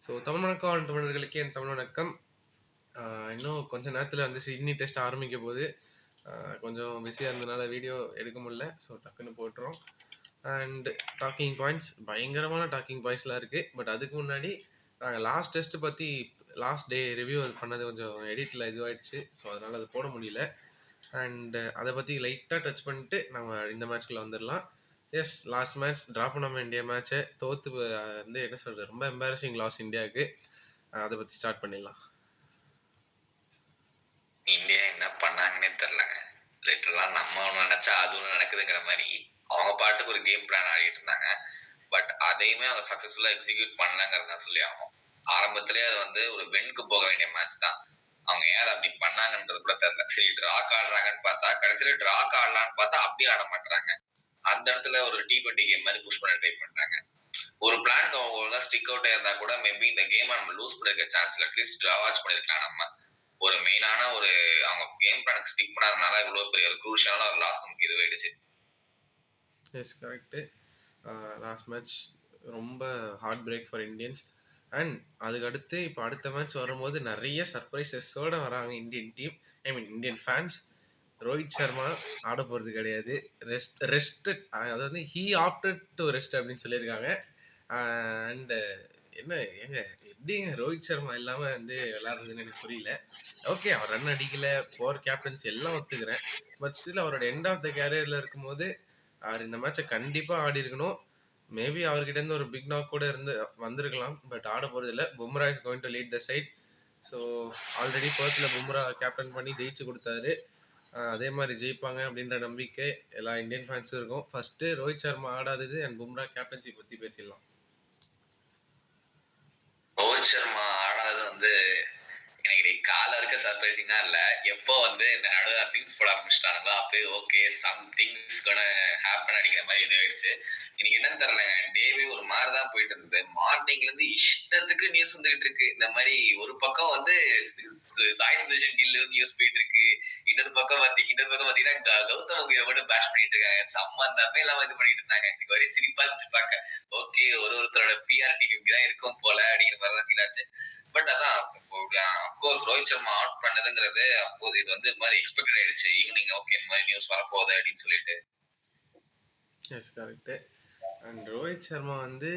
So Tamil வணக்கம் ஆளும் தமிழர்களுக்கு என் தமிழ் வணக்கம். இன்னும் கொஞ்ச நேரத்தில் வந்து சிட்னி டெஸ்ட் ஆரம்பிக்க போகுது. கொஞ்சம் பிஸியாக இருந்தனால வீடியோ எடுக்க முடியல. ஸோ டக்குன்னு போட்டுரும். அண்ட் டாக்கிங் பாயிண்ட்ஸ் பயங்கரமான டாக்கிங் பாயிண்ட்ஸ்லாம் இருக்குது. பட் அதுக்கு முன்னாடி நாங்கள் லாஸ்ட் டெஸ்ட்டு பற்றி லாஸ்ட் டே ரிவ்யூ பண்ணது கொஞ்சம் எடிட்டில் இதுவாகிடுச்சு. ஸோ அதனால் அது போட முடியல. அண்ட் அதை பற்றி லைட்டாக டச் பண்ணிட்டு நம்ம இந்த மேட்ச்குள்ளே வந்துடலாம். எஸ், லாஸ்ட் மேட்ச் ட்ரா பண்ணாம இந்தியா மேட்சை தோத்து வந்து என்ன சொல்கிறது, ரொம்ப எம்பாரசிங் லாஸ் இந்தியாவுக்கு. அதை பற்றி ஸ்டார்ட் பண்ணிடலாம். இந்தியா என்ன பண்ணாங்கன்னே தெரியலங்க. லிட்டரலா நம்ம ஒண்ணு நினைச்சா அது ஒண்ணு நடக்குதுங்கிற மாதிரி அவங்க பாட்டுக்கு ஒரு கேம் பிளான் ஆடிட்டு இருந்தாங்க. பட் அதையுமே அவங்க சக்சஸ்ஃபுல்லா எக்ஸிக்யூட் பண்ணலங்கிறத சொல்லி ஆகும். ஆரம்பத்திலேயே அது வந்து ஒரு வென்க்கு போக வேண்டிய மேட்ச் தான். அவங்க யார் அப்படி பண்ணாங்கன்றது கூட தெரியல. சரி டிராக் ஆடுறாங்கன்னு பார்த்தா கடைசியில டிராக் ஆடலான்னு பார்த்தா அப்படி ஆட மாட்டாங்க. அந்த இடத்துல ஒரு T20 கேம் மாதிரி புஷ் பண்ண ட்ரை பண்றாங்க. ஒரு பிளான் அவங்க ஒழுங்கா ஸ்டிக் அவுட் ஆயிருந்தா கூட மேபி இந்த கேம் நம்ம லூஸ் பண்ணிருக்க சான்ஸ்ல அட்லீஸ்ட் டிராவாச் பண்ணிருக்கலாம். நம்ம ஒரு மெயினான ஒரு அவங்க கேம் பிளானுக்கு ஸ்டிக் பண்ணாதனால இவ்வளவு பெரிய ஒரு குரூஷியலான ஒரு லாஸ் நமக்கு இதுவாயிடுச்சு. Yes, correct. லாஸ்ட் மேட்ச் ரொம்ப heartbreak for Indians. And அதுக்கு அடுத்து இப்போ அடுத்த மேட்ச் வரும்போது நிறைய சர்ப்ரைசஸோடு வராங்க Indian team. I mean Indian fans. Rohit Sharma ஆட போகிறது கிடையாது. ரெஸ்ட் அதாவது ஹீ ஆப்டட் டு ரெஸ்ட் அப்படின்னு சொல்லியிருக்காங்க. அண்டு என்ன ஏங்க எப்படிங்க ரோஹித் சர்மா இல்லாமல் வந்து விளாட்றதுன்னு எனக்கு புரியல. ஓகே, அவர் ரன் அடிக்கல, போர் கேப்டன்ஸ் எல்லாம் ஒத்துக்கிறேன். பட் ஸ்டில் அவரோட எண்ட் ஆஃப் த கேரியரில் இருக்கும்போது அவர் இந்த மேட்சை கண்டிப்பாக ஆடி இருக்கணும். மேபி அவர்கிட்ட இருந்து ஒரு பிக் நாக் கூட இருந்து வந்திருக்கலாம். பட் ஆட போகிறது இல்லை. Bumrah is going to lead the side. So already பர்த்தில் பும்ரா கேப்டன் பண்ணி ஜெயிச்சு கொடுத்தாரு. அதே மாதிரி ஜெயிப்பாங்க அப்படின்ற நம்பிக்கை எல்லா இந்தியன் ஃபேன்ஸும் இருக்கும். ஃபர்ஸ்ட் ரோஹித் சர்மா ஆடாதது அண்ட் பும்ரா கேப்டன்சி பற்றி பேசிடலாம். ரோஹித் சர்மா ஆடாதது வந்து எனக்கு கால இருக்க சர்ப்ரைசிங்கா இல்ல. எப்போ வந்து இந்த நடுவில் திங்ஸ் போட ஆரம்பிச்சிட்டாங்களோ அப்பயே ஓகே சம் திங்ஸ் ஹேப்பன் அடிக்கிற மாதிரி இது ஆயிடுச்சு. இன்னைக்கு என்னன்னு தெரியலங்க, டேவே ஒரு மாதிரிதான் போயிட்டு இருந்தது. மார்னிங்ல இருந்து இஷ்டத்துக்கு நியூஸ் வந்துகிட்டு இருக்கு. இந்த மாதிரி ஒரு பக்கம் வந்து சாய் சுதர்ஷன் கில் நியூஸ் போயிட்டு இருக்கு. இன்னொரு பக்கம் பாத்தீங்கன்னா கௌதம் கம்பீரை மட்டும் பேஷ் பண்ணிட்டு இருக்காங்க. சம்பந்தமே இல்லாம இது பண்ணிட்டு இருந்தாங்க. இன்னைக்கு வரையும் சிரிப்பா இருந்துச்சு பார்க்க. ஓகே, ஒருத்தரோட பிஆர் டீம் இப்படிதான் இருக்கும் போல அப்படிங்கிற மாதிரிதான் ஃபீல் ஆச்சு. பட் அதான் அப்கோர்ஸ் ரோஹித் சர்மா அவுட் பண்ணதுங்கிறது அப்போது இது வந்து மாதிரி எக்ஸ்பெக்டட் ஆயிடுச்சு. ஈவினிங் ஓகே இந்த மாதிரி நியூஸ் வரப்போகுது அப்படின்னு சொல்லிட்டு. Yes, correct. And Rohit Sharma வந்து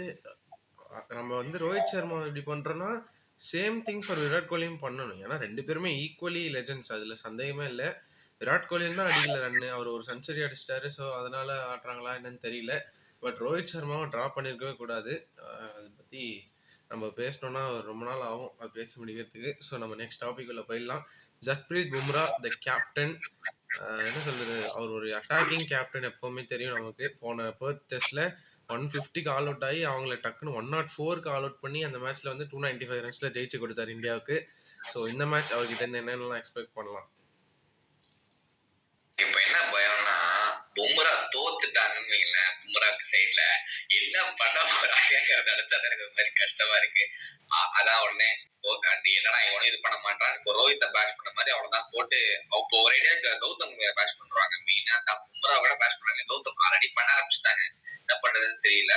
நம்ம வந்து ரோஹித் சர்மா இப்படி பண்ணுறோன்னா சேம் திங் ஃபார் விராட் கோலியும் பண்ணணும். ஏன்னா ரெண்டு பேருமே ஈக்குவலி லெஜண்ட்ஸ், அதில் சந்தேகமே இல்லை. விராட் கோலியும் தான் அடிக்கல ரன்னு, அவர் ஒரு செஞ்சுரி அடிச்சிட்டாரு. ஸோ அதனால ஆடுறாங்களா என்னன்னு தெரியல. பட் ரோஹித் சர்மாவை ட்ரா பண்ணியிருக்கவே கூடாது. அதை பற்றி நம்ம பேசணும்னா ரொம்ப நாள் ஆகும் அது பேசி முடிக்கிறதுக்கு. ஸோ நம்ம நெக்ஸ்ட் டாபிக் உள்ள போயிடலாம். Jasprit Bumrah the captain. என்ன சொல்றது, அவர் ஒரு அட்டாக்கிங் கேப்டன் எப்பவுமே தெரியும் நமக்கு. போன பெர்த் டெஸ்ட்ல 150க்கு ஆல் அவுட் ஆகி அவங்கள டக்குன்னு 104க்கு ஆல் அவுட் பண்ணி அந்த மேட்ச்ல வந்து 295 ரன்ஸ்ல ஜெயிச்சு கொடுத்தாரு இந்தியாவுக்கு. ஸோ இந்த மேட்ச் அவர்கிட்ட இருந்து என்னென்னலாம் எக்ஸ்பெக்ட் பண்ணலாம்? இப்ப என்ன பயம்னா பும்ரா தோத்துட்டாங்கன்னு வைங்களேன், பும்ராக்கு சைட்ல என்ன பண்ண போறாங்கிறத நினைச்சா எனக்கு ஒரு மாதிரி கஷ்டமா இருக்கு. அதான் உடனே என்னடா இவனும் இது பண்ண மாட்டான், இப்போ ரோஹித்தை பேட்ச் பண்ண மாதிரி அவ்வளவுதான் போட்டு இப்போ ஒரு ஐடியா கௌதம் பேட்ச் பண்றாங்க. மெயினா பும்ரா கூட பேட்ச் பண்றாங்க. கௌதம் ஆல்ரெடி பண்ண ஆரம்பிச்சுட்டாங்க. என்ன பண்றதுன்னு தெரியல.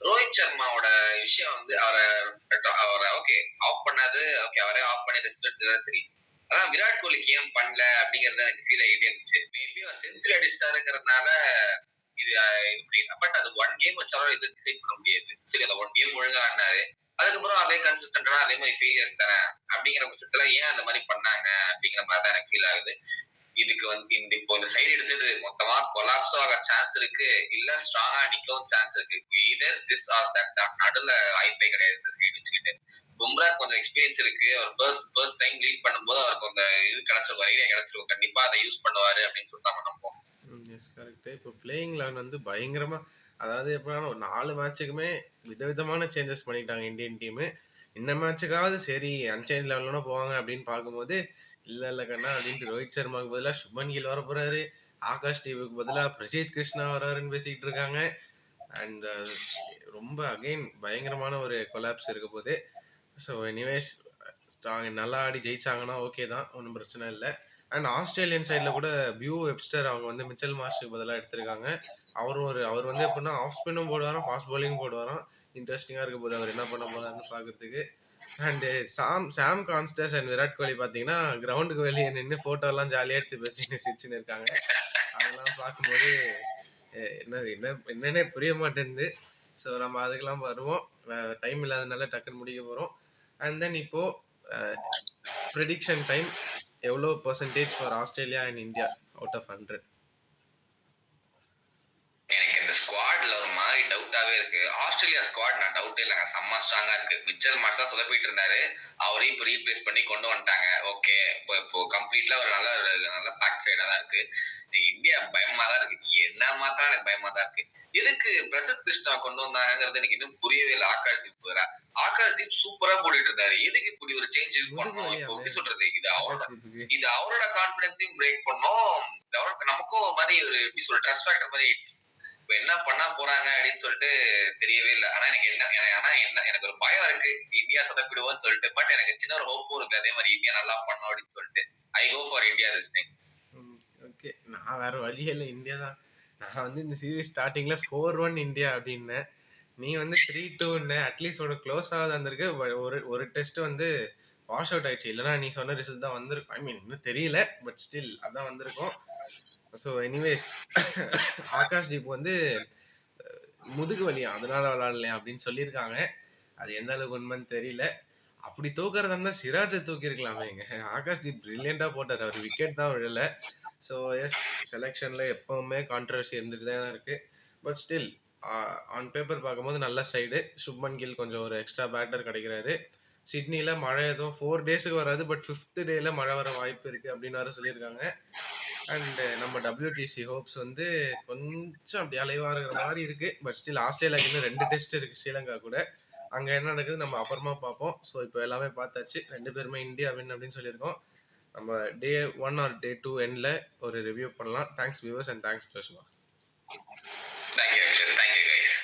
ரோஹித் சர்மாவோட விஷயம் வந்து அவரை ஓகே ஆஃப் பண்ணாது. ஓகே அவரே ஆஃப் பண்ணி ரெஸ்ட் எடுத்துதான் சரி. அதான் விராட் கோலிக்கு ஏன் பண்ணல அப்படிங்கறது எனக்கு ஃபீல் ஆகிட்டே இருந்துச்சு. மேபி அவர் செஞ்சுரி அடிச்சிட்டாருங்கிறதுனால இது பட் அது ஒன் கேம் வச்சாலும் இது டிசைட் பண்ண முடியாது. சரி, அந்த ஒன் கேம் ஒழுங்கா ஆடினாரு, அதுக்கப்புறம் அதே கன்சிஸ்டன்டா அதே மாதிரி ஃபெயிலியர்ஸ் தானே அப்படிங்கிற பட்சத்துல ஏன் அந்த மாதிரி பண்ணாங்க அப்படிங்கிற மாதிரி தான் எனக்கு ஃபீல் ஆகுது. இதுக்கு வந்து இப்போ இந்த சைடு எடுத்தது மொத்தமா கொலாப்ஸ் ஆக சான்ஸ் இருக்கு, இல்ல ஸ்ட்ராங்கா நிக்கவும் சான்ஸ் இருக்கு. எய்தர் திஸ் ஆர் தட் தான். நடுல வாய்ப்பே கிடையாது இந்த சைடு வச்சுக்கிட்டு. பும்ரா கொஞ்சம் எக்ஸ்பீரியன்ஸ் இருக்கு. அவர் ஃபர்ஸ்ட் டைம் லீட் பண்ணும்போது அவருக்கு அந்த இது கிடைச்சிருக்கும், ஐடியா கிடைச்சிருக்கும். கண்டிப்பா அதை யூஸ் பண்ணுவாரு அப்படின்னு சொல்லிட்டு நம்ம நம்புவோம். Yes, correct. இப்போ பிளேயிங் லெவன் வந்து பயங்கரமா, அதாவது எப்படின்னா ஒரு 4 மேட்சுக்குமே விதவிதமான சேஞ்சஸ் பண்ணிட்டாங்க இந்தியன் டீமு. இந்த மேட்சுக்காவது சரி அன்சேஞ்ச் லெவலோட போவாங்க அப்படின்னு பார்க்கும்போது இல்லை கண்ணா அப்படின்ட்டு ரோஹித் சர்மாவுக்கு பதிலாக சுப்மன் கில் வர போறாரு, ஆகாஷ் தீவுக்கு பதிலாக பிரசீத் கிருஷ்ணா வராருன்னு பேசிக்கிட்டு இருக்காங்க. அண்ட் ரொம்ப அகைன் பயங்கரமான ஒரு கொலாப்ஸ் இருக்க போது. ஸோ எனிவேஸ், நல்லா ஆடி ஜெயிச்சாங்கன்னா ஓகே தான், ஒன்றும் பிரச்சனை இல்லை. அண்ட் ஆஸ்திரேலியன் சைடில் கூட பியூ வெப்ஸ்டர் அவங்க வந்து மிச்சல் மார்ஷுக்கு பதிலாக எடுத்திருக்காங்க. அவர் வந்து எப்படின்னா ஆஃப் ஸ்பின்னும் போடுவாராம், ஃபாஸ்ட் பவுலிங் போடுவாராம். இன்ட்ரெஸ்டிங்கா இருக்க போகுது அவர் என்ன பண்ண போறாருன்னு பாக்குறதுக்கு. And Sam Konstas and Virat Kohli பாத்தீங்கன்னா கிரவுண்டுக்கு வெளியே நின்று போட்டோ எல்லாம் ஜாலியா எடுத்து பேசின்னு சிரிச்சுன்னு இருக்காங்க. அதெல்லாம் பார்க்கும்போது என்னன்னே புரிய மாட்டேங்குது. ஸோ நம்ம அதுக்கெல்லாம் வருவோம். டைம் இல்லாதனால டக்குன்னு முடிக்க போறோம். அண்ட் தென் இப்போ ப்ரெடிக்ஷன் டைம். எவ்வளோ percentage for Australia and India out of 100? எனக்கு இந்த ஸ்குவாட்ல ஒரு மாதிரி டவுட்டாவே இருக்கு. ஆஸ்திரேலியா ஸ்குவாட் நான் டவுட்டே இல்லைங்க, செம்ம ஸ்ட்ராங்கா இருக்கு. மிச்சல் மார்ஷ் தான் சொதப்பிட்டு இருந்தாரு, அவரையும் இப்போ ரீப்ளேஸ் பண்ணி கொண்டு வந்துட்டாங்க. ஓகே, இப்போ கம்ப்ளீட்ல ஒரு நல்ல பேக் சைடா தான் இருக்கு. இந்தியா பயமா தான் இருக்கு. என்ன மாத்திரம் எனக்கு பயமா தான் இருக்கு. எதுக்கு பிரசித் கிருஷ்ணா கொண்டு வந்தாங்கிறது எனக்கு இன்னும் புரியவே இல்லை. ஆகாஷ்தீப் சூப்பரா போட்டுட்டு இருந்தாரு, எதுக்கு இப்படி ஒரு சேஞ்ச் பண்ணணும்? இப்போ எப்படி சொல்றது, இது அவரோட கான்பிடன்ஸையும் பிரேக் பண்ணோம், நமக்கும் மாதிரி ஒரு எப்படி சொல்ற ட்ரஸ்ட் ஃபேக்டர் மாதிரி ஆயிடுச்சு. இப்ப என்ன பண்ண போறாங்க அப்படின்னு சொல்லிட்டு தெரியவே இல்லை. ஆனா எனக்கு ஒரு பயம் இருக்கு, இந்தியா சொதப்பிடுவோம்னு சொல்லிட்டு. பட் எனக்கு சின்ன ஒரு ஹோப்பும் இருக்கு, அதே மாதிரி இந்தியா நல்லா பண்ணும் அப்படின்னு சொல்லிட்டு. I go for India this time. Okay, நான் வேற வழியே இல்லை, இந்தியா தான். நான் வந்து இந்த சீரீஸ் ஸ்டார்டிங்ல 4-1 இந்தியா அப்படின்னேன். நீ வந்து 3-2 அட்லீஸ்ட் உனக்கு க்ளோஸ் ஆகாத வந்திருக்கு. ஒரு டெஸ்ட் வந்து வாஷ் அவுட் ஆயிடுச்சு, இல்லைன்னா நீ சொன்ன ரிசல்ட் தான் வந்திருக்கும். ஐ மீன் இன்னும் தெரியல, பட் ஸ்டில் அதான் வந்திருக்கும். ஸோ எனிவேஸ், ஆகாஷ்தீப் வந்து முதுகு வலியா அதனால விளாடலையா அப்படின்னு சொல்லியிருக்காங்க. அது எந்த அளவுக்கு உண்மைன்னு தெரியல. அப்படி தூக்குறதா இருந்தா சிராஜை தூக்கி இருக்கலாமே. ஆகாஷ்தீப் பிரில்லியண்டா போட்டார், அவர் விக்கெட் தான் விழல. ஸோ எஸ், செலெக்ஷன்ல எப்பவுமே கான்ட்ரவர்சி இருந்துட்டு தான் இருக்கு. பட் ஸ்டில் ஆன் பேப்பர் பார்க்கும்போது நல்ல சைடு. சுப்மன் கில் கொஞ்சம் ஒரு எக்ஸ்ட்ரா பேட்டர் கிடைக்கிறாரு. சிட்னில மழை எதுவும் 4 டேஸுக்கு வராது, பட் 5th டேல மழை வர வாய்ப்பு இருக்கு அப்படின்னு வேற சொல்லியிருக்காங்க. அண்ட் நம்ம WTC ஹோப்ஸ் வந்து கொஞ்சம் அப்படி அலைவா இருக்கிற மாதிரி இருக்கு. பட் ஸ்டில் ஆஸ்திரேலியாவுக்கு இன்னும் 2 டெஸ்ட் இருக்கு ஸ்ரீலங்கா கூட. அங்க என்ன நடக்குது நம்ம அப்புறமா பார்ப்போம். ஸோ இப்போ எல்லாமே பார்த்தாச்சு, 2 பேருமே இந்தியா வின் அப்படின்னு சொல்லியிருக்கோம். நம்ம டே 1 ஆர் டே 2 எண்ட்ல ஒரு ரிவ்யூ பண்ணலாம். Thanks viewers and thanks Prashma. Thank you guys.